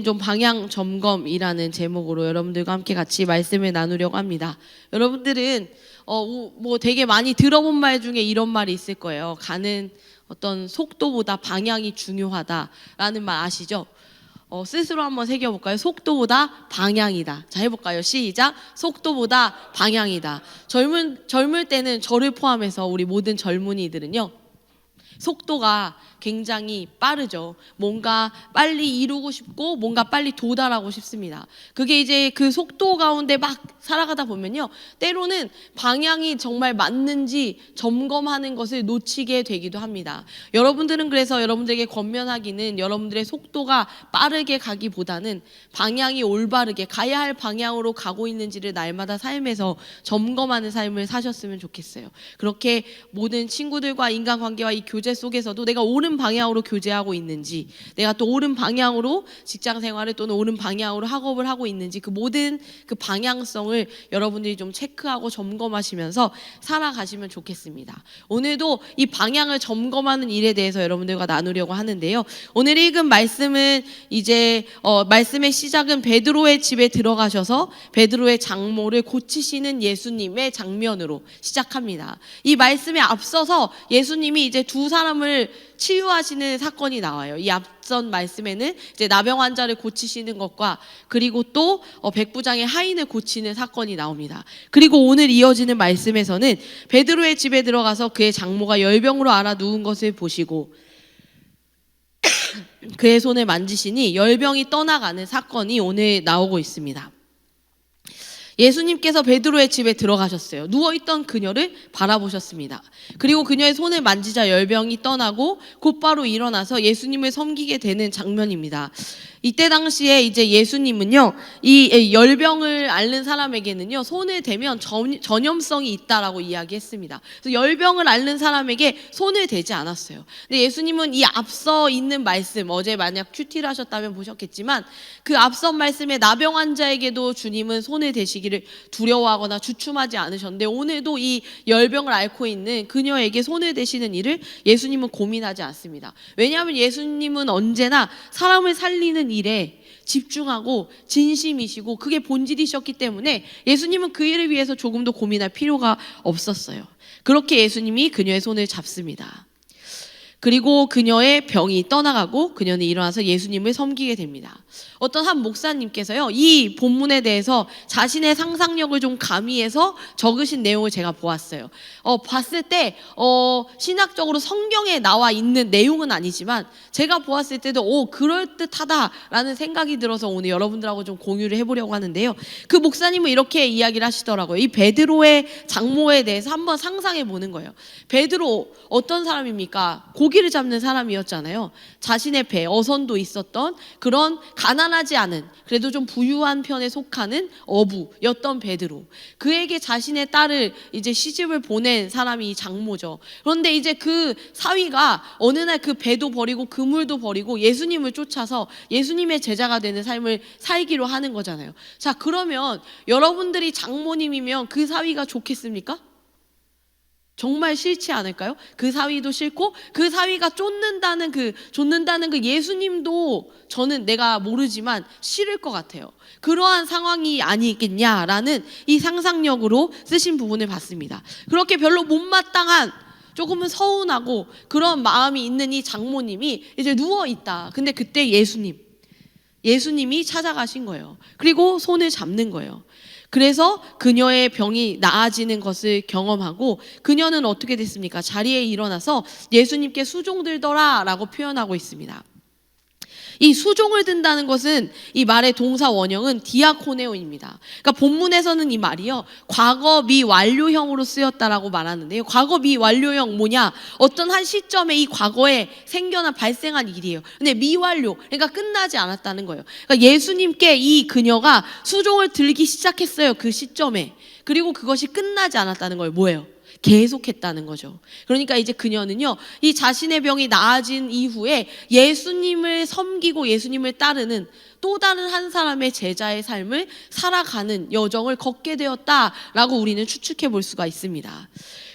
좀 방향 점검이라는 제목으로 여러분들과 함께 같이 말씀을 나누려고 합니다. 여러분들은 뭐 되게 많이 들어본 말 중에 이런 말이 있을 거예요. 가는 어떤 속도보다 방향이 중요하다라는 말 아시죠? 스스로 한번 새겨볼까요? 속도보다 방향이다. 자, 해볼까요? 시작. 속도보다 방향이다. 젊을 때는 저를 포함해서 우리 모든 젊은이들은요, 속도가 굉장히 빠르죠. 뭔가 빨리 이루고 싶고 뭔가 빨리 도달하고 싶습니다. 그게 이제 그 속도 가운데 막 살아가다 보면요, 때로는 방향이 정말 맞는지 점검하는 것을 놓치게 되기도 합니다. 여러분들은 그래서 여러분들에게 권면하기는 여러분들의 속도가 빠르게 가기보다는 방향이 올바르게 가야 할 방향으로 가고 있는지를 날마다 삶에서 점검하는 삶을 사셨으면 좋겠어요. 그렇게 모든 친구들과 인간관계와 이 교제 속에서도 내가 옳은 방향으로 교제하고 있는지, 내가 또 옳은 방향으로 직장 생활을 또는 옳은 방향으로 학업을 하고 있는지, 그 모든 그 방향성을 여러분들이 좀 체크하고 점검하시면서 살아가시면 좋겠습니다. 오늘도 이 방향을 점검하는 일에 대해서 여러분들과 나누려고 하는데요. 오늘 읽은 말씀은 이제 말씀의 시작은 베드로의 집에 들어가셔서 베드로의 장모를 고치시는 예수님의 장면으로 시작합니다. 이 말씀에 앞서서 예수님이 이제 두 사람을 치유하시는 사건이 나와요. 이 앞선 말씀에는 이제 나병 환자를 고치시는 것과 그리고 또 백부장의 하인을 고치는 사건이 나옵니다. 그리고 오늘 이어지는 말씀에서는 베드로의 집에 들어가서 그의 장모가 열병으로 앓아 누운 것을 보시고 그의 손을 만지시니 열병이 떠나가는 사건이 오늘 나오고 있습니다. 예수님께서 베드로의 집에 들어가셨어요. 누워있던 그녀를 바라보셨습니다. 그리고 그녀의 손을 만지자 열병이 떠나고 곧바로 일어나서 예수님을 섬기게 되는 장면입니다. 이때 당시에 이제 예수님은요, 이 열병을 앓는 사람에게는요, 손을 대면 전염성이 있다라고 이야기했습니다. 그래서 열병을 앓는 사람에게 손을 대지 않았어요. 근데 예수님은 이 앞서 있는 말씀, 어제 만약 큐티를 하셨다면 보셨겠지만 그 앞선 말씀에 나병 환자에게도 주님은 손을 대시기를 두려워하거나 주춤하지 않으셨는데, 오늘도 이 열병을 앓고 있는 그녀에게 손을 대시는 일을 예수님은 고민하지 않습니다. 왜냐하면 예수님은 언제나 사람을 살리는 일에 집중하고 진심이시고 그게 본질이셨기 때문에 예수님은 그 일을 위해서 조금도 고민할 필요가 없었어요. 그렇게 예수님이 그녀의 손을 잡습니다. 그리고 그녀의 병이 떠나가고 그녀는 일어나서 예수님을 섬기게 됩니다. 어떤 한 목사님께서요, 이 본문에 대해서 자신의 상상력을 좀 가미해서 적으신 내용을 제가 보았어요. 봤을 때 신학적으로 성경에 나와 있는 내용은 아니지만 제가 보았을 때도 그럴듯하다라는 생각이 들어서 오늘 여러분들하고 좀 공유를 해보려고 하는데요. 그 목사님은 이렇게 이야기를 하시더라고요. 이 베드로의 장모에 대해서 한번 상상해 보는 거예요. 베드로 어떤 사람입니까? 고기를 잡는 사람이었잖아요. 자신의 배, 어선도 있었던 그런 가난하지 않은, 그래도 좀 부유한 편에 속하는 어부였던 베드로. 그에게 자신의 딸을 이제 시집을 보낸 사람이 장모죠. 그런데 이제 그 사위가 어느 날 그 배도 버리고 그물도 버리고 예수님을 쫓아서 예수님의 제자가 되는 삶을 살기로 하는 거잖아요. 자, 그러면 여러분들이 장모님이면 그 사위가 좋겠습니까? 정말 싫지 않을까요? 그 사위도 싫고 그 사위가 쫓는다는 그 예수님도 저는 내가 모르지만 싫을 것 같아요. 그러한 상황이 아니겠냐라는 이 상상력으로 쓰신 부분을 봤습니다. 그렇게 별로 못마땅한, 조금은 서운하고 그런 마음이 있는 이 장모님이 이제 누워있다. 근데 그때 예수님이 찾아가신 거예요. 그리고 손을 잡는 거예요. 그래서 그녀의 병이 나아지는 것을 경험하고 그녀는 어떻게 됐습니까? 자리에 일어나서 예수님께 수종 들더라 라고 표현하고 있습니다. 이 수종을 든다는 것은 이 말의 동사 원형은 디아코네오입니다. 그러니까 본문에서는 이 말이요, 과거 미완료형으로 쓰였다라고 말하는데요. 과거 미완료형 뭐냐? 어떤 한 시점에 이 과거에 생겨난 발생한 일이에요. 근데 미완료, 그러니까 끝나지 않았다는 거예요. 그러니까 예수님께 이 그녀가 수종을 들기 시작했어요. 그 시점에. 그리고 그것이 끝나지 않았다는 거예요. 뭐예요? 계속했다는 거죠. 그러니까 이제 그녀는요, 이 자신의 병이 나아진 이후에 예수님을 섬기고 예수님을 따르는 또 다른 한 사람의 제자의 삶을 살아가는 여정을 걷게 되었다라고 우리는 추측해 볼 수가 있습니다.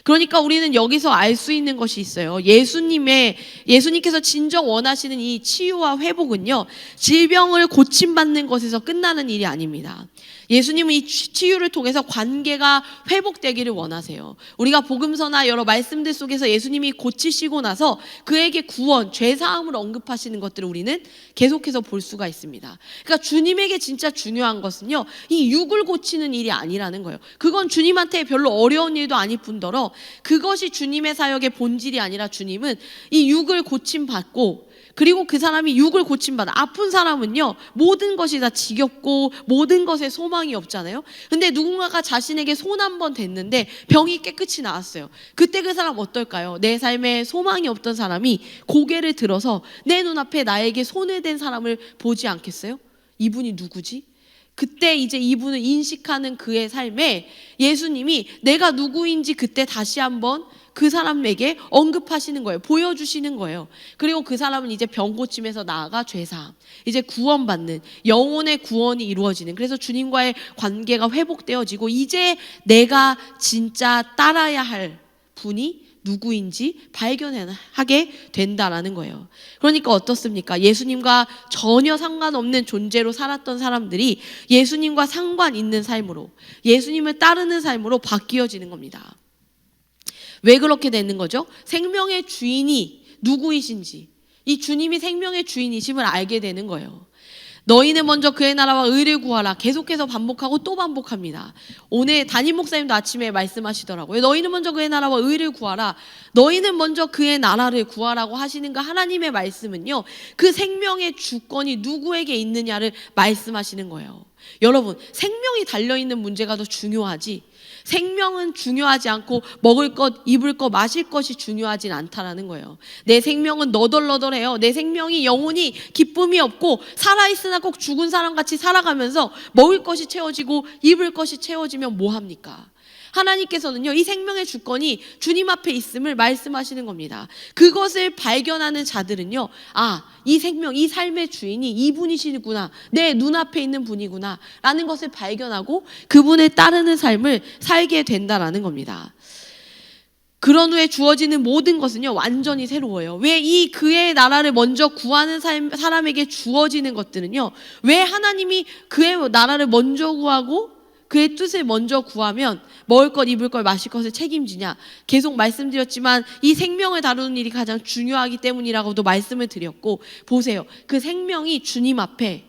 그러니까 우리는 여기서 알 수 있는 것이 있어요. 예수님께서 진정 원하시는 이 치유와 회복은요, 질병을 고침받는 것에서 끝나는 일이 아닙니다. 예수님은 이 치유를 통해서 관계가 회복되기를 원하세요. 우리가 복음서나 여러 말씀들 속에서 예수님이 고치시고 나서 그에게 구원, 죄사함을 언급하시는 것들을 우리는 계속해서 볼 수가 있습니다. 그러니까 주님에게 진짜 중요한 것은요, 이 육을 고치는 일이 아니라는 거예요. 그건 주님한테 별로 어려운 일도 아닐 뿐더러 그것이 주님의 사역의 본질이 아니라, 주님은 이 육을 고침받고, 그리고 그 사람이 육을 고침받아. 아픈 사람은요, 모든 것이 다 지겹고 모든 것에 소망이 없잖아요. 근데 누군가가 자신에게 손 한 번 댔는데 병이 깨끗이 나았어요. 그때 그 사람 어떨까요? 내 삶에 소망이 없던 사람이 고개를 들어서 내 눈앞에 나에게 손을 댄 사람을 보지 않겠어요? 이분이 누구지? 그때 이제 이분을 인식하는 그의 삶에 예수님이 내가 누구인지 그때 다시 한번 그 사람에게 언급하시는 거예요. 보여주시는 거예요. 그리고 그 사람은 이제 병 고침에서 나아가 죄사함, 이제 구원받는, 영혼의 구원이 이루어지는, 그래서 주님과의 관계가 회복되어지고 이제 내가 진짜 따라야 할 분이 누구인지 발견하게 된다라는 거예요. 그러니까 어떻습니까? 예수님과 전혀 상관없는 존재로 살았던 사람들이 예수님과 상관 있는 삶으로, 예수님을 따르는 삶으로 바뀌어지는 겁니다. 왜 그렇게 되는 거죠? 생명의 주인이 누구이신지, 이 주님이 생명의 주인이심을 알게 되는 거예요. 너희는 먼저 그의 나라와 의를 구하라. 계속해서 반복하고 또 반복합니다. 오늘 담임 목사님도 아침에 말씀하시더라고요. 너희는 먼저 그의 나라와 의를 구하라. 너희는 먼저 그의 나라를 구하라고 하시는 그 하나님의 말씀은요, 그 생명의 주권이 누구에게 있느냐를 말씀하시는 거예요. 여러분, 생명이 달려있는 문제가 더 중요하지, 생명은 중요하지 않고 먹을 것, 입을 것, 마실 것이 중요하진 않다라는 거예요. 내 생명은 너덜너덜해요. 내 생명이, 영혼이 기쁨이 없고 살아있으나 꼭 죽은 사람같이 살아가면서 먹을 것이 채워지고 입을 것이 채워지면 뭐합니까? 하나님께서는요, 이 생명의 주권이 주님 앞에 있음을 말씀하시는 겁니다. 그것을 발견하는 자들은요, 아, 이 생명, 이 삶의 주인이 이분이시구나, 내 눈앞에 있는 분이구나 라는 것을 발견하고 그분을 따르는 삶을 살게 된다라는 겁니다. 그런 후에 주어지는 모든 것은요, 완전히 새로워요. 왜 이 그의 나라를 먼저 구하는 사람에게 주어지는 것들은요, 왜 하나님이 그의 나라를 먼저 구하고 그의 뜻을 먼저 구하면 먹을 것, 입을 것, 마실 것을 책임지냐? 계속 말씀드렸지만 이 생명을 다루는 일이 가장 중요하기 때문이라고도 말씀을 드렸고, 보세요. 그 생명이 주님 앞에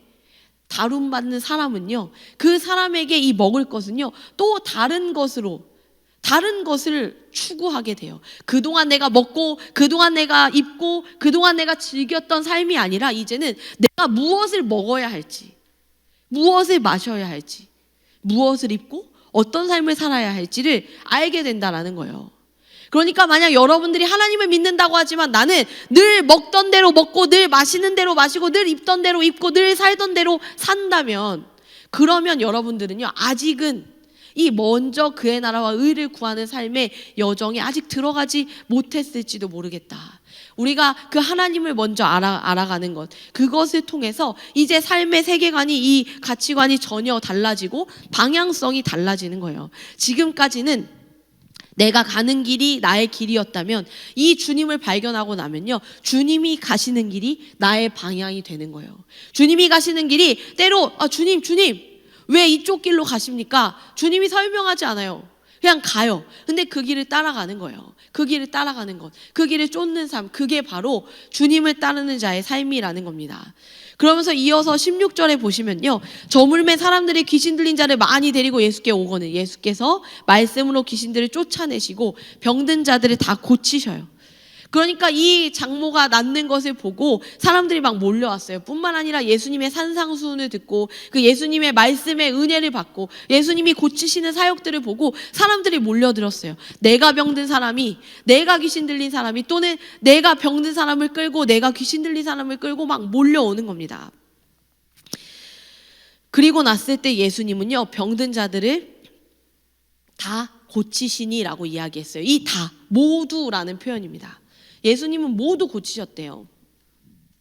다룸받는 사람은요, 그 사람에게 이 먹을 것은요, 또 다른 것을 추구하게 돼요. 그동안 내가 먹고, 그동안 내가 입고, 그동안 내가 즐겼던 삶이 아니라 이제는 내가 무엇을 먹어야 할지, 무엇을 마셔야 할지, 무엇을 입고 어떤 삶을 살아야 할지를 알게 된다라는 거예요. 그러니까 만약 여러분들이 하나님을 믿는다고 하지만 나는 늘 먹던 대로 먹고, 늘 마시는 대로 마시고, 늘 입던 대로 입고, 늘 살던 대로 산다면, 그러면 여러분들은요, 아직은 이 먼저 그의 나라와 의를 구하는 삶의 여정에 아직 들어가지 못했을지도 모르겠다. 우리가 그 하나님을 먼저 알아가는 것, 그것을 통해서 이제 삶의 세계관이, 이 가치관이 전혀 달라지고 방향성이 달라지는 거예요. 지금까지는 내가 가는 길이 나의 길이었다면, 이 주님을 발견하고 나면요, 주님이 가시는 길이 나의 방향이 되는 거예요. 주님이 가시는 길이 때로 주님 왜 이쪽 길로 가십니까? 주님이 설명하지 않아요. 그냥 가요. 근데 그 길을 따라가는 거예요. 그 길을 따라가는 것, 그 길을 쫓는 삶, 그게 바로 주님을 따르는 자의 삶이라는 겁니다. 그러면서 이어서 16절에 보시면요, 저물매 사람들이 귀신 들린 자를 많이 데리고 예수께 오거늘 예수께서 말씀으로 귀신들을 쫓아내시고 병든 자들을 다 고치셔요. 그러니까 이 장모가 낫는 것을 보고 사람들이 막 몰려왔어요. 뿐만 아니라 예수님의 산상수훈을 듣고 그 예수님의 말씀의 은혜를 받고 예수님이 고치시는 사역들을 보고 사람들이 몰려들었어요. 내가 병든 사람이, 내가 귀신 들린 사람이, 또는 내가 병든 사람을 끌고 내가 귀신 들린 사람을 끌고 막 몰려오는 겁니다. 그리고 났을 때 예수님은요, 병든 자들을 다 고치시니라고 이야기했어요. 이 다, 모두라는 표현입니다. 예수님은 모두 고치셨대요.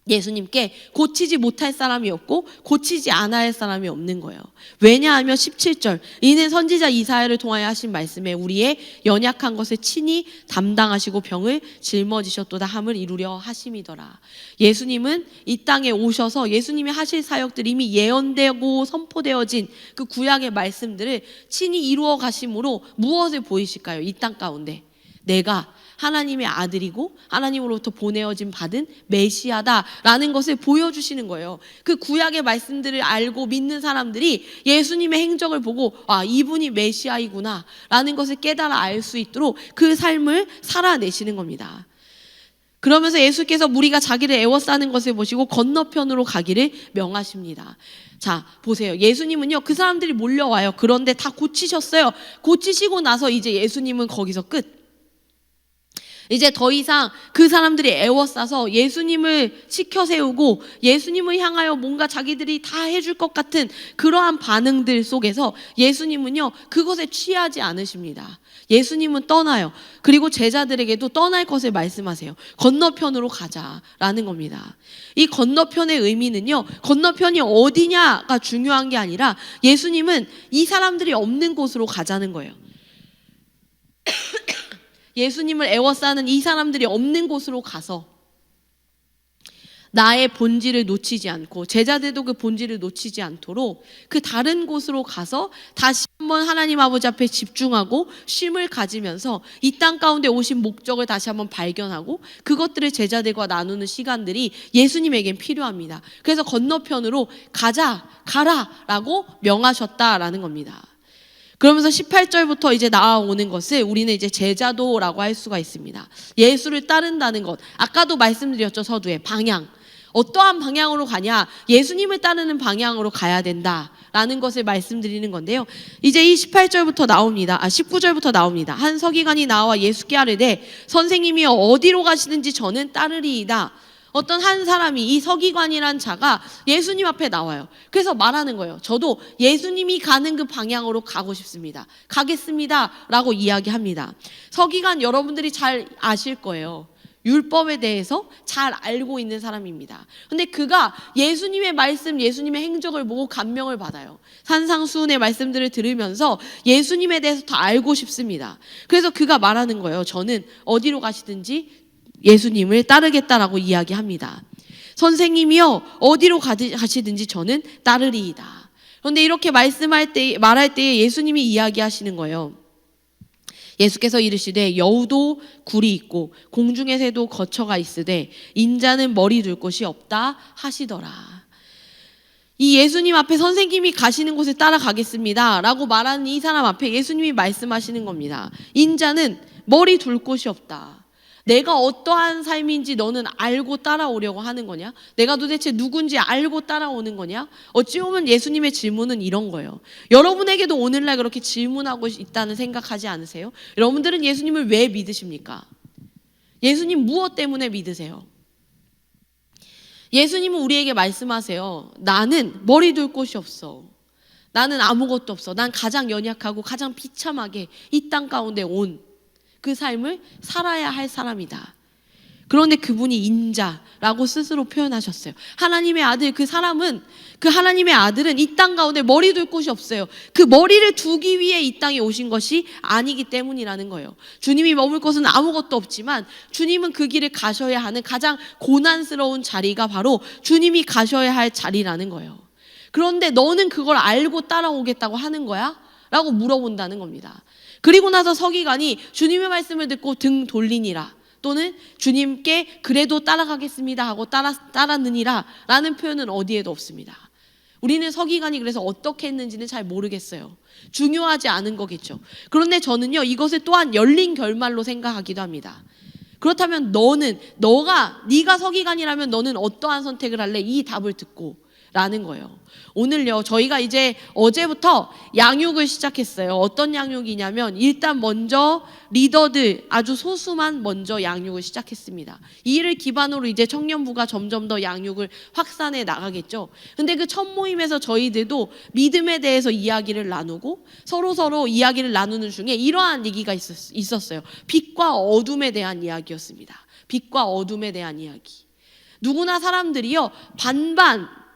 예수님께 고치지 못할 사람이 없고 고치지 않아야 할 사람이 없는 거예요. 왜냐하면 17절 이는 선지자 이사야를 통하여 하신 말씀에 우리의 연약한 것을 친히 담당하시고 병을 짊어지셨도다 함을 이루려 하심이더라. 예수님은 이 땅에 오셔서 예수님이 하실 사역들이 이미 예언되고 선포되어진 그 구약의 말씀들을 친히 이루어 가심으로 무엇을 보이실까요? 이 땅 가운데 내가 하나님의 아들이고 하나님으로부터 보내어진 받은 메시아다라는 것을 보여주시는 거예요. 그 구약의 말씀들을 알고 믿는 사람들이 예수님의 행적을 보고 이분이 메시아이구나 라는 것을 깨달아 알 수 있도록 그 삶을 살아내시는 겁니다. 그러면서 예수께서 무리가 자기를 애워싸는 것을 보시고 건너편으로 가기를 명하십니다. 자, 보세요. 예수님은요, 그 사람들이 몰려와요. 그런데 다 고치셨어요. 고치시고 나서 이제 예수님은 거기서 끝. 이제 더 이상 그 사람들이 애워싸서 예수님을 치켜 세우고 예수님을 향하여 뭔가 자기들이 다 해줄 것 같은 그러한 반응들 속에서 예수님은요, 그것에 취하지 않으십니다. 예수님은 떠나요. 그리고 제자들에게도 떠날 것을 말씀하세요. 건너편으로 가자라는 겁니다. 이 건너편의 의미는요, 건너편이 어디냐가 중요한 게 아니라 예수님은 이 사람들이 없는 곳으로 가자는 거예요. 예수님을 애워싸는 이 사람들이 없는 곳으로 가서 나의 본질을 놓치지 않고 제자들도 그 본질을 놓치지 않도록 그 다른 곳으로 가서 다시 한번 하나님 아버지 앞에 집중하고 쉼을 가지면서 이 땅 가운데 오신 목적을 다시 한번 발견하고 그것들을 제자들과 나누는 시간들이 예수님에겐 필요합니다. 그래서 건너편으로 가라라고 명하셨다라는 겁니다. 그러면서 18절부터 이제 나아오는 것을 우리는 이제 제자도라고 할 수가 있습니다. 예수를 따른다는 것. 아까도 말씀드렸죠, 서두에. 방향. 어떠한 방향으로 가냐? 예수님을 따르는 방향으로 가야 된다라는 것을 말씀드리는 건데요. 이제 이 18절부터 나옵니다. 19절부터 나옵니다. 한 서기관이 나와 예수께 아뢰되 선생님이여 어디로 가시든지 저는 따르리이다. 어떤 한 사람이 이 서기관이란 자가 예수님 앞에 나와요. 그래서 말하는 거예요. 저도 예수님이 가는 그 방향으로 가고 싶습니다. 가겠습니다. 라고 이야기합니다. 서기관 여러분들이 잘 아실 거예요. 율법에 대해서 잘 알고 있는 사람입니다. 근데 그가 예수님의 말씀, 예수님의 행적을 보고 감명을 받아요. 산상수훈의 말씀들을 들으면서 예수님에 대해서 더 알고 싶습니다. 그래서 그가 말하는 거예요. 저는 어디로 가시든지 예수님을 따르겠다라고 이야기합니다. 선생님이요 어디로 가시든지 저는 따르리이다. 그런데 이렇게 말할 때에 예수님이 이야기하시는 거예요. 예수께서 이르시되 여우도 굴이 있고 공중의 새도 거처가 있으되 인자는 머리 둘 곳이 없다 하시더라. 이 예수님 앞에 선생님이 가시는 곳에 따라가겠습니다 라고 말하는 이 사람 앞에 예수님이 말씀하시는 겁니다. 인자는 머리 둘 곳이 없다. 내가 어떠한 삶인지 너는 알고 따라오려고 하는 거냐? 내가 도대체 누군지 알고 따라오는 거냐? 어찌 보면 예수님의 질문은 이런 거예요. 여러분에게도 오늘날 그렇게 질문하고 있다는 생각하지 않으세요? 여러분들은 예수님을 왜 믿으십니까? 예수님 무엇 때문에 믿으세요? 예수님은 우리에게 말씀하세요. 나는 머리 둘 곳이 없어. 나는 아무것도 없어. 난 가장 연약하고 가장 비참하게 이 땅 가운데 온 그 삶을 살아야 할 사람이다. 그런데 그분이 인자라고 스스로 표현하셨어요. 하나님의 아들, 그 하나님의 아들은 이 땅 가운데 머리 둘 곳이 없어요. 그 머리를 두기 위해 이 땅에 오신 것이 아니기 때문이라는 거예요. 주님이 머물 곳은 아무것도 없지만 주님은 그 길을 가셔야 하는 가장 고난스러운 자리가 바로 주님이 가셔야 할 자리라는 거예요. 그런데 너는 그걸 알고 따라오겠다고 하는 거야? 라고 물어본다는 겁니다. 그리고 나서 서기관이 주님의 말씀을 듣고 등 돌리니라 또는 주님께 그래도 따라가겠습니다 하고 따랐느니라 라는 표현은 어디에도 없습니다. 우리는 서기관이 그래서 어떻게 했는지는 잘 모르겠어요. 중요하지 않은 거겠죠. 그런데 저는요 이것을 또한 열린 결말로 생각하기도 합니다. 그렇다면 네가 서기관이라면 너는 어떠한 선택을 할래? 이 답을 듣고 라는 거예요. 오늘요 저희가 이제 어제부터 양육을 시작했어요. 어떤 양육이냐면 일단 먼저 리더들 아주 소수만 먼저 양육을 시작했습니다. 이 일을 기반으로 이제 청년부가 점점 더 양육을 확산해 나가겠죠. 근데 그 첫 모임에서 저희들도 믿음에 대해서 이야기를 나누고 서로 이야기를 나누는 중에 이러한 얘기가 있었어요. 빛과 어둠에 대한 이야기였습니다. 빛과 어둠에 대한 이야기. 누구나 사람들이요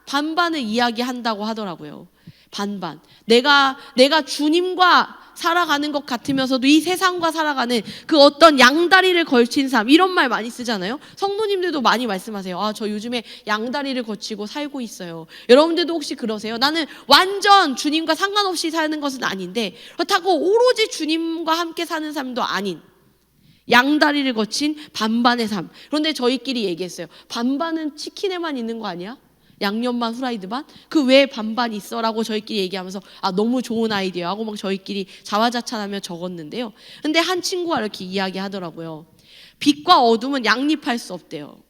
반반을 이야기한다고 하더라고요. 반반. 내가 주님과 살아가는 것 같으면서도 이 세상과 살아가는 그 어떤 양다리를 걸친 삶, 이런 말 많이 쓰잖아요. 성도님들도 많이 말씀하세요. 아, 저 요즘에 양다리를 거치고 살고 있어요. 여러분들도 혹시 그러세요? 나는 완전 주님과 상관없이 사는 것은 아닌데, 그렇다고 오로지 주님과 함께 사는 삶도 아닌 양다리를 거친 반반의 삶. 그런데 저희끼리 얘기했어요. 반반은 치킨에만 있는 거 아니야? 양념반 후라이드반? 그 왜 반반 있어? 라고 저희끼리 얘기하면서 아, 너무 좋은 아이디어 하고 막 저희끼리 자화자찬하며 적었는데요. 근데 한 친구가 이렇게 이야기하더라고요. 빛과 어둠은 양립할 수 없대요.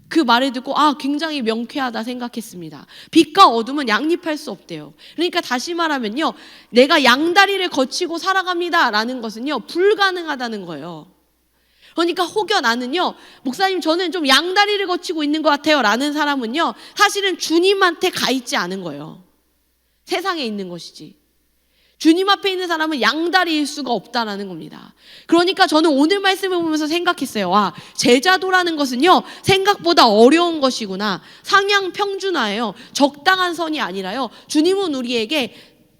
그 말을 듣고 아, 굉장히 명쾌하다 생각했습니다. 빛과 어둠은 양립할 수 없대요. 그러니까 다시 말하면요, 내가 양다리를 거치고 살아갑니다 라는 것은요, 불가능하다는 거예요. 그러니까 혹여 나는요, 목사님 저는 좀 양다리를 거치고 있는 것 같아요 라는 사람은요, 사실은 주님한테 가 있지 않은 거예요. 세상에 있는 것이지. 주님 앞에 있는 사람은 양다리일 수가 없다라는 겁니다. 그러니까 저는 오늘 말씀을 보면서 생각했어요. 와, 제자도라는 것은요, 생각보다 어려운 것이구나. 상향 평준화예요. 적당한 선이 아니라요, 주님은 우리에게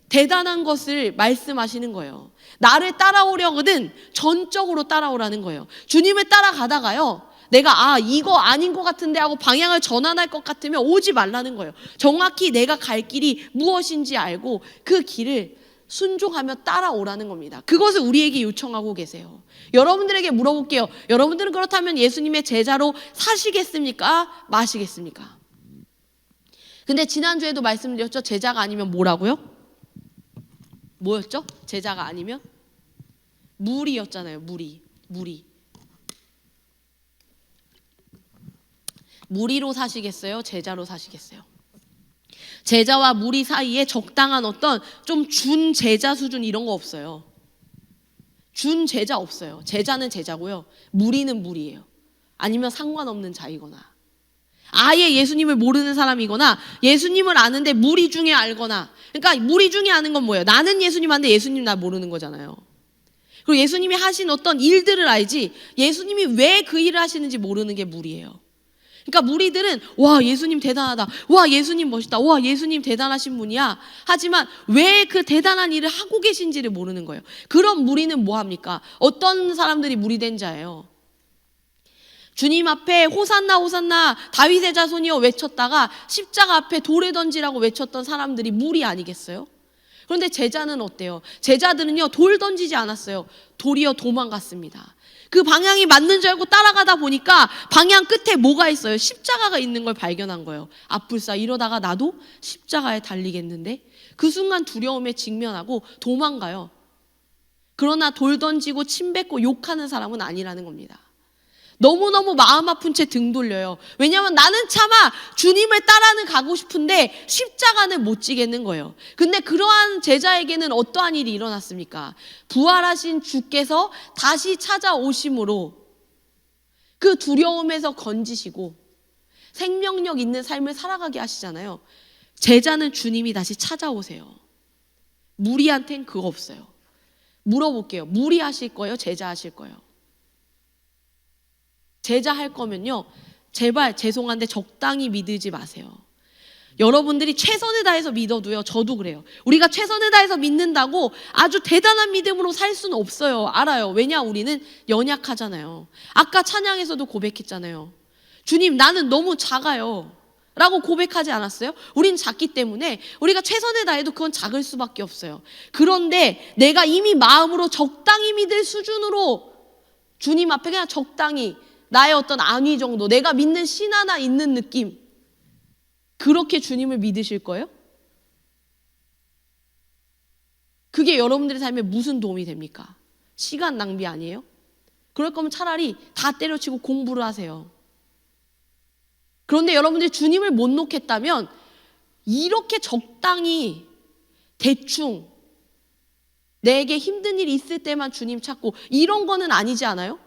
대단한 것을 말씀하시는 거예요. 나를 따라오려거든 전적으로 따라오라는 거예요. 주님을 따라가다가요, 내가 이거 아닌 것 같은데 하고 방향을 전환할 것 같으면 오지 말라는 거예요. 정확히 내가 갈 길이 무엇인지 알고 그 길을 순종하며 따라오라는 겁니다. 그것을 우리에게 요청하고 계세요. 여러분들에게 물어볼게요. 여러분들은 그렇다면 예수님의 제자로 사시겠습니까? 마시겠습니까? 근데 지난주에도 말씀드렸죠. 제자가 아니면 뭐라고요? 뭐였죠? 제자가 아니면? 무리였잖아요. 무리. 무리로 사시겠어요? 제자로 사시겠어요? 제자와 무리 사이에 적당한 어떤 좀 준 제자 수준 이런 거 없어요. 준 제자 없어요. 제자는 제자고요, 무리는 무리예요. 아니면 상관없는 자이거나, 아예 예수님을 모르는 사람이거나, 예수님을 아는데 무리 중에 알거나. 그러니까 무리 중에 아는 건 뭐예요? 나는 예수님 아는데 예수님 나 모르는 거잖아요. 그리고 예수님이 하신 어떤 일들을 알지 예수님이 왜 그 일을 하시는지 모르는 게 무리예요. 그러니까 무리들은 와, 예수님 대단하다, 와, 예수님 멋있다, 와, 예수님 대단하신 분이야. 하지만 왜 그 대단한 일을 하고 계신지를 모르는 거예요. 그런 무리는 뭐 합니까? 어떤 사람들이 무리된 자예요? 주님 앞에 호산나 호산나 다윗의 자손이여 외쳤다가 십자가 앞에 돌을 던지라고 외쳤던 사람들이 무리 아니겠어요? 그런데 제자는 어때요? 제자들은요, 돌 던지지 않았어요. 도리어 도망갔습니다. 그 방향이 맞는 줄 알고 따라가다 보니까 방향 끝에 뭐가 있어요? 십자가가 있는 걸 발견한 거예요. 아뿔싸, 이러다가 나도 십자가에 달리겠는데? 그 순간 두려움에 직면하고 도망가요. 그러나 돌 던지고 침 뱉고 욕하는 사람은 아니라는 겁니다. 너무너무 마음 아픈 채 등 돌려요. 왜냐하면 나는 차마 주님을 따라는 가고 싶은데 십자가는 못 지겠는 거예요. 근데 그러한 제자에게는 어떠한 일이 일어났습니까? 부활하신 주께서 다시 찾아오심으로 그 두려움에서 건지시고 생명력 있는 삶을 살아가게 하시잖아요. 제자는 주님이 다시 찾아오세요. 무리한테는 그거 없어요. 물어볼게요. 무리하실 거예요? 제자 하실 거예요? 제자 할 거면요, 제발 죄송한데 적당히 믿지 마세요. 여러분들이 최선을 다해서 믿어도요, 저도 그래요. 우리가 최선을 다해서 믿는다고 아주 대단한 믿음으로 살 수는 없어요. 알아요. 왜냐? 우리는 연약하잖아요. 아까 찬양에서도 고백했잖아요. 주님, 나는 너무 작아요 라고 고백하지 않았어요? 우린 작기 때문에 우리가 최선을 다해도 그건 작을 수밖에 없어요. 그런데 내가 이미 마음으로 적당히 믿을 수준으로 주님 앞에 그냥 적당히 나의 어떤 안위 정도, 내가 믿는 신 하나 있는 느낌, 그렇게 주님을 믿으실 거예요? 그게 여러분들의 삶에 무슨 도움이 됩니까? 시간 낭비 아니에요? 그럴 거면 차라리 다 때려치고 공부를 하세요. 그런데 여러분들이 주님을 못 놓겠다면 이렇게 적당히 대충 내게 힘든 일이 있을 때만 주님 찾고 이런 거는 아니지 않아요?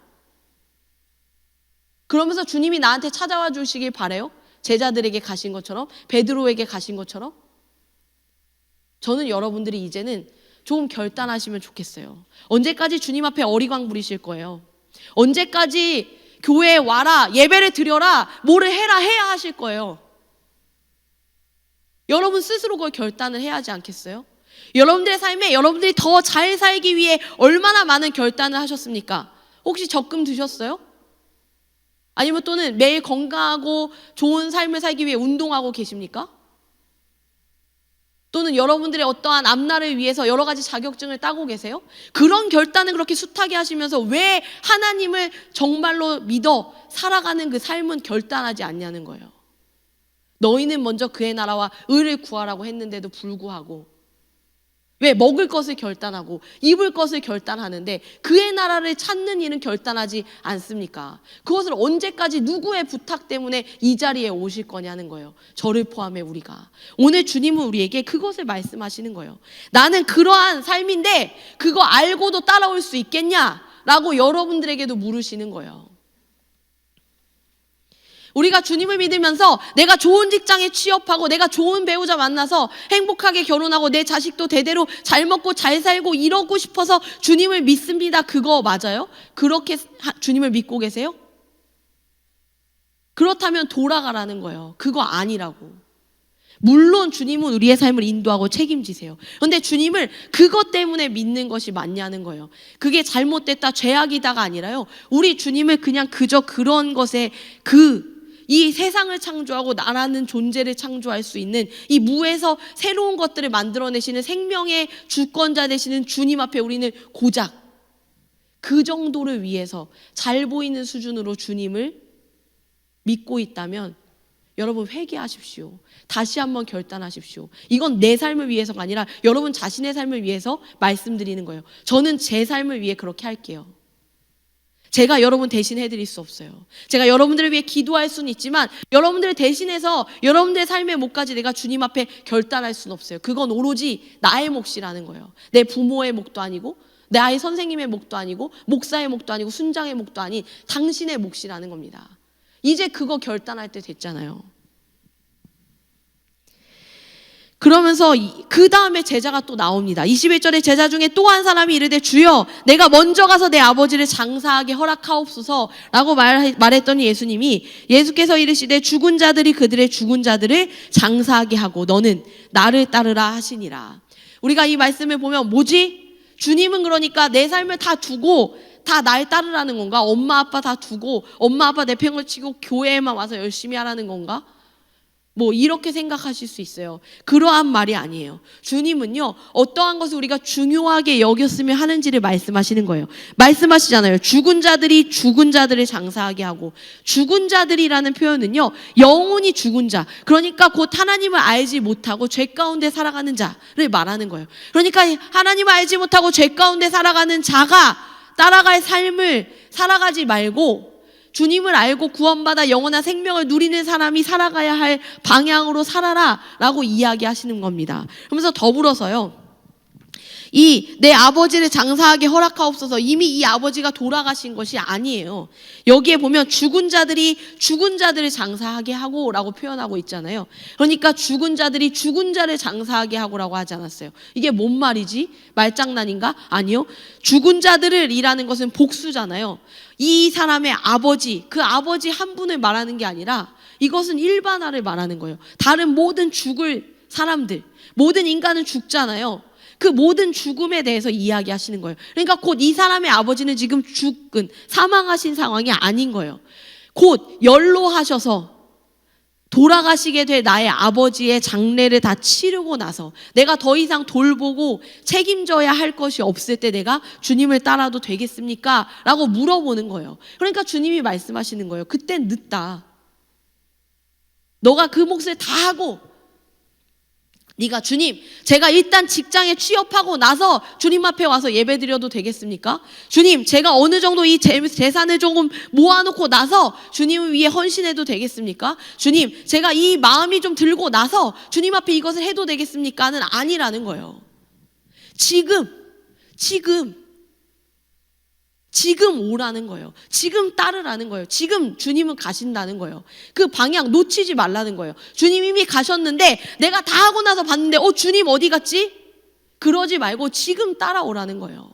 그러면서 주님이 나한테 찾아와 주시길 바래요? 제자들에게 가신 것처럼, 베드로에게 가신 것처럼. 저는 여러분들이 이제는 좀 결단하시면 좋겠어요. 언제까지 주님 앞에 어리광 부리실 거예요? 언제까지 교회에 와라, 예배를 드려라, 뭐를 해라 해야 하실 거예요. 여러분 스스로 그걸 결단을 해야 하지 않겠어요? 여러분들의 삶에 여러분들이 더 잘 살기 위해 얼마나 많은 결단을 하셨습니까? 혹시 적금 드셨어요? 아니면 또는 매일 건강하고 좋은 삶을 살기 위해 운동하고 계십니까? 또는 여러분들의 어떠한 앞날을 위해서 여러 가지 자격증을 따고 계세요? 그런 결단을 그렇게 숱하게 하시면서 왜 하나님을 정말로 믿어 살아가는 그 삶은 결단하지 않냐는 거예요. 너희는 먼저 그의 나라와 의를 구하라고 했는데도 불구하고 왜 먹을 것을 결단하고 입을 것을 결단하는데 그의 나라를 찾는 일은 결단하지 않습니까? 그것을 언제까지 누구의 부탁 때문에 이 자리에 오실 거냐는 거예요. 저를 포함해 우리가. 오늘 주님은 우리에게 그것을 말씀하시는 거예요. 나는 그러한 삶인데 그거 알고도 따라올 수 있겠냐라고 여러분들에게도 물으시는 거예요. 우리가 주님을 믿으면서 내가 좋은 직장에 취업하고 내가 좋은 배우자 만나서 행복하게 결혼하고 내 자식도 대대로 잘 먹고 잘 살고 이러고 싶어서 주님을 믿습니다. 그거 맞아요? 그렇게 주님을 믿고 계세요? 그렇다면 돌아가라는 거예요. 그거 아니라고. 물론 주님은 우리의 삶을 인도하고 책임지세요. 그런데 주님을 그것 때문에 믿는 것이 맞냐는 거예요. 그게 잘못됐다, 죄악이다가 아니라요. 우리 주님을 그냥 그저 그런 것에 이 세상을 창조하고 나라는 존재를 창조할 수 있는 이 무에서 새로운 것들을 만들어내시는 생명의 주권자 되시는 주님 앞에 우리는 고작 그 정도를 위해서 잘 보이는 수준으로 주님을 믿고 있다면 여러분 회개하십시오. 다시 한번 결단하십시오. 이건 내 삶을 위해서가 아니라 여러분 자신의 삶을 위해서 말씀드리는 거예요. 저는 제 삶을 위해 그렇게 할게요. 제가 여러분 대신 해드릴 수 없어요. 제가 여러분들을 위해 기도할 수는 있지만 여러분들을 대신해서 여러분들의 삶의 몫까지 내가 주님 앞에 결단할 수는 없어요. 그건 오로지 나의 몫이라는 거예요. 내 부모의 몫도 아니고 내 아이 선생님의 몫도 아니고 목사의 몫도 아니고 순장의 몫도 아닌 당신의 몫이라는 겁니다. 이제 그거 결단할 때 됐잖아요. 그러면서 그 다음에 제자가 또 나옵니다. 21절에 제자 중에 또 한 사람이 이르되 주여 내가 먼저 가서 내 아버지를 장사하게 허락하옵소서 라고 말했더니 예수께서 이르시되 죽은 자들이 그들의 죽은 자들을 장사하게 하고 너는 나를 따르라 하시니라. 우리가 이 말씀을 보면 뭐지? 주님은 그러니까 내 삶을 다 두고 다 날 따르라는 건가? 엄마 아빠 다 두고 엄마 아빠 내팽을 치고 교회에만 와서 열심히 하라는 건가? 뭐 이렇게 생각하실 수 있어요. 그러한 말이 아니에요. 주님은요 어떠한 것을 우리가 중요하게 여겼으면 하는지를 말씀하시는 거예요. 말씀하시잖아요. 죽은 자들이 죽은 자들을 장사하게 하고, 죽은 자들이라는 표현은요 영혼이 죽은 자, 그러니까 곧 하나님을 알지 못하고 죄 가운데 살아가는 자를 말하는 거예요. 그러니까 하나님을 알지 못하고 죄 가운데 살아가는 자가 따라갈 삶을 살아가지 말고 주님을 알고 구원받아 영원한 생명을 누리는 사람이 살아가야 할 방향으로 살아라 라고 이야기하시는 겁니다. 그러면서 더불어서요 내 아버지를 장사하게 허락하옵소서. 이미 이 아버지가 돌아가신 것이 아니에요. 여기에 보면 죽은 자들이 죽은 자들을 장사하게 하고 라고 표현하고 있잖아요. 그러니까 죽은 자들이 죽은 자를 장사하게 하고라고 하지 않았어요. 이게 뭔 말이지? 말장난인가? 아니요. 죽은 자들을 이라는 것은 복수잖아요. 이 사람의 아버지, 그 아버지 한 분을 말하는 게 아니라 이것은 일반화를 말하는 거예요. 다른 모든 죽을 사람들, 모든 인간은 죽잖아요. 그 모든 죽음에 대해서 이야기하시는 거예요. 그러니까 곧 이 사람의 아버지는 지금 사망하신 상황이 아닌 거예요. 곧 연로하셔서 돌아가시게 될 나의 아버지의 장례를 다 치르고 나서 내가 더 이상 돌보고 책임져야 할 것이 없을 때 내가 주님을 따라도 되겠습니까? 라고 물어보는 거예요. 그러니까 주님이 말씀하시는 거예요. 그땐 늦다. 너가 그 몫을 다 하고 네가 주님, 제가 일단 직장에 취업하고 나서 주님 앞에 와서 예배드려도 되겠습니까? 주님, 제가 어느 정도 이 재산을 조금 모아놓고 나서 주님을 위해 헌신해도 되겠습니까? 주님, 제가 이 마음이 좀 들고 나서 주님 앞에 이것을 해도 되겠습니까?는 아니라는 거예요. 지금 오라는 거예요. 지금 따르라는 거예요. 지금 주님은 가신다는 거예요. 그 방향 놓치지 말라는 거예요. 주님 이미 가셨는데 내가 다 하고 나서 봤는데 주님 어디 갔지? 그러지 말고 지금 따라오라는 거예요.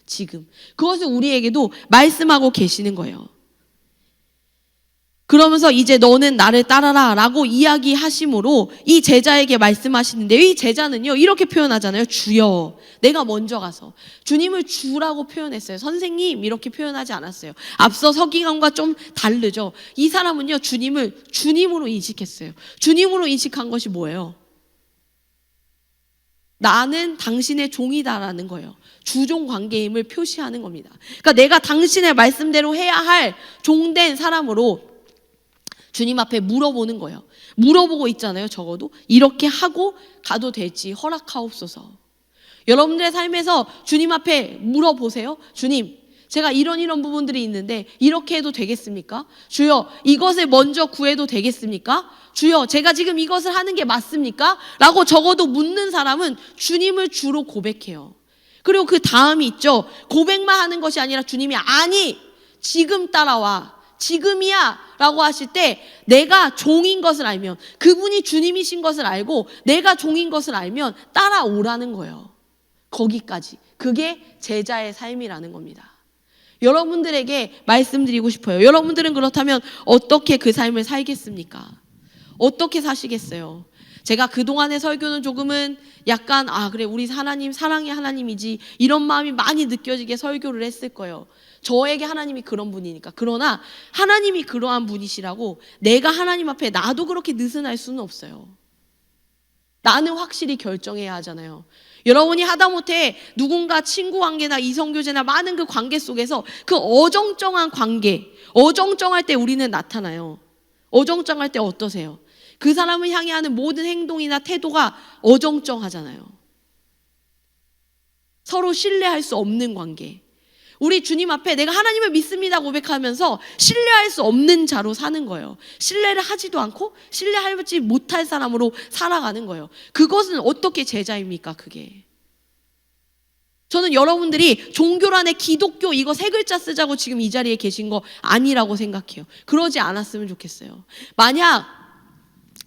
지금. 그것을 우리에게도 말씀하고 계시는 거예요. 그러면서 이제 너는 나를 따라라 라고 이야기하심으로 이 제자에게 말씀하시는데, 이 제자는요 이렇게 표현하잖아요. 주여. 내가 먼저 가서 주님을 주라고 표현했어요. 선생님 이렇게 표현하지 않았어요. 앞서 서기관과 좀 다르죠. 이 사람은요 주님을 주님으로 인식했어요. 주님으로 인식한 것이 뭐예요? 나는 당신의 종이다라는 거예요. 주종 관계임을 표시하는 겁니다. 그러니까 내가 당신의 말씀대로 해야 할 종된 사람으로 주님 앞에 물어보는 거예요. 물어보고 있잖아요. 적어도 이렇게 하고 가도 될지 허락하옵소서. 여러분들의 삶에서 주님 앞에 물어보세요. 주님, 제가 이런 부분들이 있는데 이렇게 해도 되겠습니까? 주여, 이것을 먼저 구해도 되겠습니까? 주여, 제가 지금 이것을 하는 게 맞습니까? 라고 적어도 묻는 사람은 주님을 주로 고백해요. 그리고 그 다음이 있죠. 고백만 하는 것이 아니라 주님이 아니, 지금 따라와. 지금이야 라고 하실 때 내가 종인 것을 알면, 그분이 주님이신 것을 알고 내가 종인 것을 알면 따라오라는 거예요. 거기까지. 그게 제자의 삶이라는 겁니다. 여러분들에게 말씀드리고 싶어요. 여러분들은 그렇다면 어떻게 그 삶을 살겠습니까? 어떻게 사시겠어요? 제가 그동안의 설교는 조금은 약간 그래 우리 하나님 사랑의 하나님이지 이런 마음이 많이 느껴지게 설교를 했을 거예요. 저에게 하나님이 그런 분이니까. 그러나 하나님이 그러한 분이시라고 내가 하나님 앞에 나도 그렇게 느슨할 수는 없어요. 나는 확실히 결정해야 하잖아요. 여러분이 하다못해 누군가 친구 관계나 이성교제나 많은 그 관계 속에서 그 어정쩡한 관계, 어정쩡할 때 우리는 나타나요. 어정쩡할 때 어떠세요? 그 사람을 향해 하는 모든 행동이나 태도가 어정쩡하잖아요. 서로 신뢰할 수 없는 관계. 우리 주님 앞에 내가 하나님을 믿습니다 고백하면서 신뢰할 수 없는 자로 사는 거예요. 신뢰를 하지도 않고 신뢰하지 못할 사람으로 살아가는 거예요. 그것은 어떻게 제자입니까? 그게. 저는 여러분들이 종교란에 기독교 이거 3글자 쓰자고 지금 이 자리에 계신 거 아니라고 생각해요. 그러지 않았으면 좋겠어요. 만약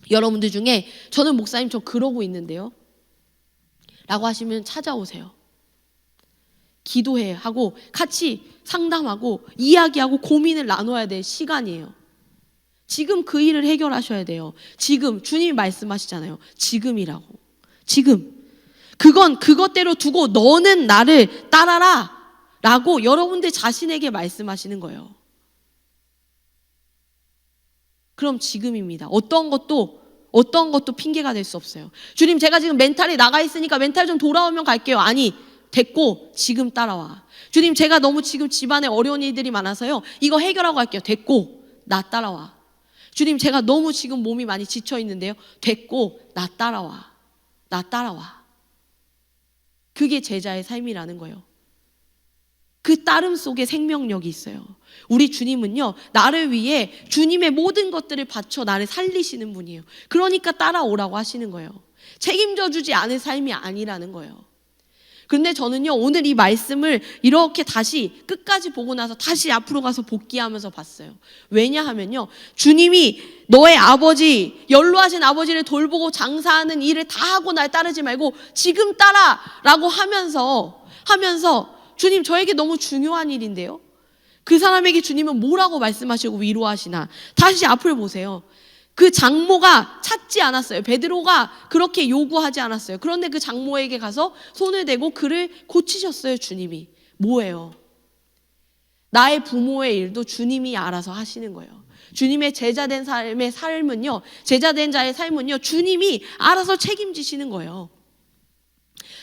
여러분들 중에 저는 목사님 저 그러고 있는데요 라고 하시면 찾아오세요. 기도해 하고 같이 상담하고 이야기하고 고민을 나눠야 될 시간이에요. 지금 그 일을 해결하셔야 돼요. 지금 주님이 말씀하시잖아요. 지금이라고. 지금. 그건 그것대로 두고 너는 나를 따라라 라고 여러분들 자신에게 말씀하시는 거예요. 그럼 지금입니다. 어떤 것도 핑계가 될 수 없어요. 주님 제가 지금 멘탈이 나가 있으니까 멘탈 좀 돌아오면 갈게요. 아니, 됐고 지금 따라와. 주님 제가 너무 지금 집안에 어려운 일들이 많아서요 이거 해결하고 갈게요. 됐고 나 따라와. 주님 제가 너무 지금 몸이 많이 지쳐 있는데요. 됐고 나 따라와. 나 따라와. 그게 제자의 삶이라는 거예요. 그 따름 속에 생명력이 있어요. 우리 주님은요 나를 위해 주님의 모든 것들을 바쳐 나를 살리시는 분이에요. 그러니까 따라오라고 하시는 거예요. 책임져 주지 않을 삶이 아니라는 거예요. 그런데 저는요 오늘 이 말씀을 이렇게 다시 끝까지 보고 나서 다시 앞으로 가서 복귀하면서 봤어요. 왜냐하면요 주님이 너의 아버지, 연로하신 아버지를 돌보고 장사하는 일을 다 하고 날 따르지 말고 지금 따라 라고 하면서 주님 저에게 너무 중요한 일인데요, 그 사람에게 주님은 뭐라고 말씀하시고 위로하시나. 다시 앞을 보세요. 그 장모가 찾지 않았어요. 베드로가 그렇게 요구하지 않았어요. 그런데 그 장모에게 가서 손을 대고 그를 고치셨어요. 주님이. 뭐예요? 나의 부모의 일도 주님이 알아서 하시는 거예요. 주님의 제자된 삶의 삶은요, 제자된 자의 삶은요 주님이 알아서 책임지시는 거예요.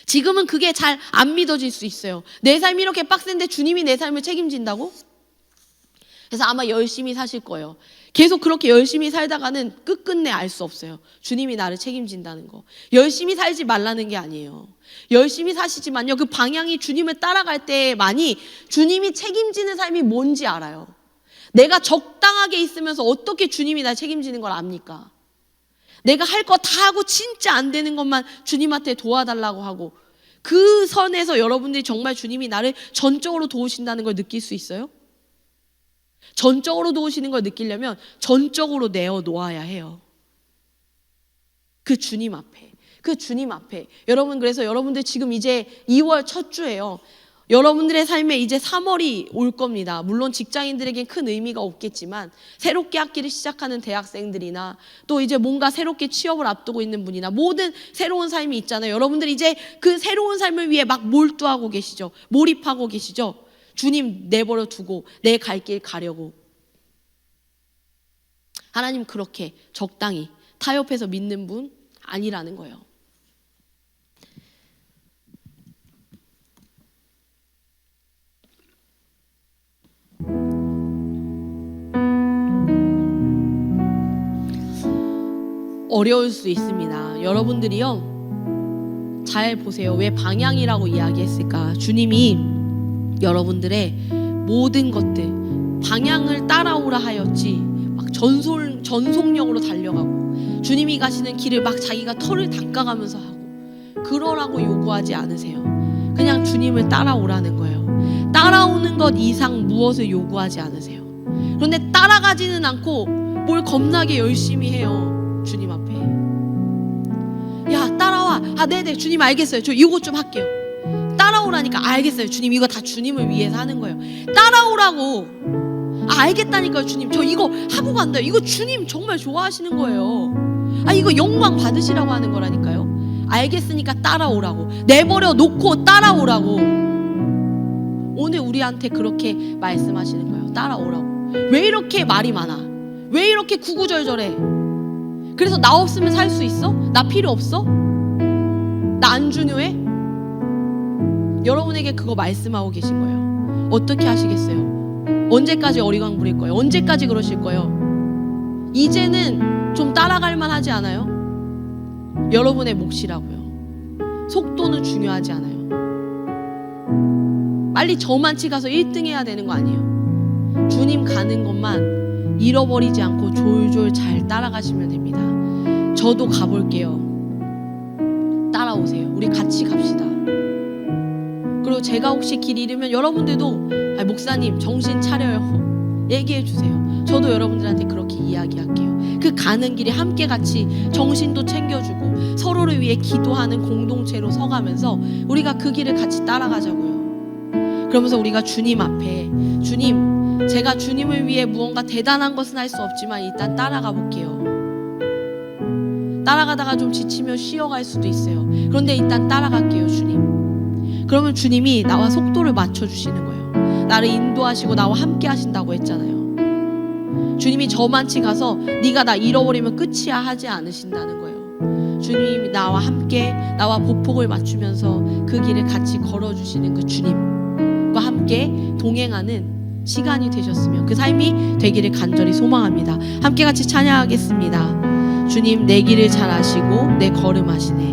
지금은 그게 잘 안 믿어질 수 있어요. 내 삶이 이렇게 빡센데 주님이 내 삶을 책임진다고? 그래서 아마 열심히 사실 거예요. 계속 그렇게 열심히 살다가는 끝끝내 알 수 없어요. 주님이 나를 책임진다는 거. 열심히 살지 말라는 게 아니에요. 열심히 사시지만요 그 방향이 주님을 따라갈 때만이 주님이 책임지는 삶이 뭔지 알아요. 내가 적당하게 있으면서 어떻게 주님이 날 책임지는 걸 압니까? 내가 할 거 다 하고 진짜 안 되는 것만 주님한테 도와달라고 하고, 그 선에서 여러분들이 정말 주님이 나를 전적으로 도우신다는 걸 느낄 수 있어요? 전적으로 도우시는 걸 느끼려면 전적으로 내어놓아야 해요. 그 주님 앞에. 여러분, 그래서 여러분들 지금 이제 2월 첫 주예요. 여러분들의 삶에 이제 3월이 올 겁니다. 물론 직장인들에겐 큰 의미가 없겠지만 새롭게 학기를 시작하는 대학생들이나 또 이제 뭔가 새롭게 취업을 앞두고 있는 분이나 모든 새로운 삶이 있잖아요. 여러분들 이제 그 새로운 삶을 위해 막 몰두하고 계시죠. 몰입하고 계시죠. 주님 내버려 두고 내 갈 길 가려고. 하나님 그렇게 적당히 타협해서 믿는 분 아니라는 거예요. 어려울 수 있습니다. 여러분들이요, 잘 보세요. 왜 방향이라고 이야기했을까? 주님이 여러분들의 모든 것들 방향을 따라오라 하였지 막 전속력으로 달려가고 주님이 가시는 길을 막 자기가 털을 닦아가면서 하고 그러라고 요구하지 않으세요. 그냥 주님을 따라오라는 거예요. 따라오는 것 이상 무엇을 요구하지 않으세요. 그런데 따라가지는 않고 뭘 겁나게 열심히 해요. 주님 앞에. 야, 따라와. 아, 네네, 주님 알겠어요. 저 이거 좀 할게요. 따라오라니까. 알겠어요, 주님. 이거 다 주님을 위해서 하는 거예요. 따라오라고. 아, 알겠다니까요, 주님. 저 이거 하고 간다요. 이거 주님 정말 좋아하시는 거예요. 아, 이거 영광 받으시라고 하는 거라니까요. 알겠으니까 따라오라고. 내버려 놓고 따라오라고. 오늘 우리한테 그렇게 말씀하시는 거예요. 따라오라고. 왜 이렇게 말이 많아? 왜 이렇게 구구절절해? 그래서 나 없으면 살 수 있어? 나 필요 없어? 나 안 중요해? 여러분에게 그거 말씀하고 계신 거예요. 어떻게 하시겠어요? 언제까지 어리광 부릴 거예요? 언제까지 그러실 거예요? 이제는 좀 따라갈 만하지 않아요? 여러분의 몫이라고요. 속도는 중요하지 않아요. 빨리 저만치 가서 1등 해야 되는 거 아니에요. 주님 가는 것만 잃어버리지 않고 졸졸 잘 따라가시면 됩니다. 저도 가볼게요. 따라오세요. 우리 같이 갑시다. 그리고 제가 혹시 길 잃으면 여러분들도 목사님 정신 차려요. 얘기해 주세요. 저도 여러분들한테 그렇게 이야기할게요. 그 가는 길에 함께 같이 정신도 챙겨주고 서로를 위해 기도하는 공동체로 서가면서 우리가 그 길을 같이 따라가자고요. 그러면서 우리가 주님 앞에, 주님, 제가 주님을 위해 무언가 대단한 것은 할 수 없지만 일단 따라가 볼게요. 따라가다가 좀 지치면 쉬어갈 수도 있어요. 그런데 일단 따라갈게요, 주님. 그러면 주님이 나와 속도를 맞춰주시는 거예요. 나를 인도하시고 나와 함께 하신다고 했잖아요. 주님이 저만치 가서 네가 나 잃어버리면 끝이야 하지 않으신다는 거예요. 주님이 나와 함께, 나와 보폭을 맞추면서 그 길을 같이 걸어주시는 그 주님과 함께 동행하는 시간이 되셨으면, 그 삶이 되기를 간절히 소망합니다. 함께 같이 찬양하겠습니다. 주님, 내 길을 잘 아시고 내 걸음 아시네.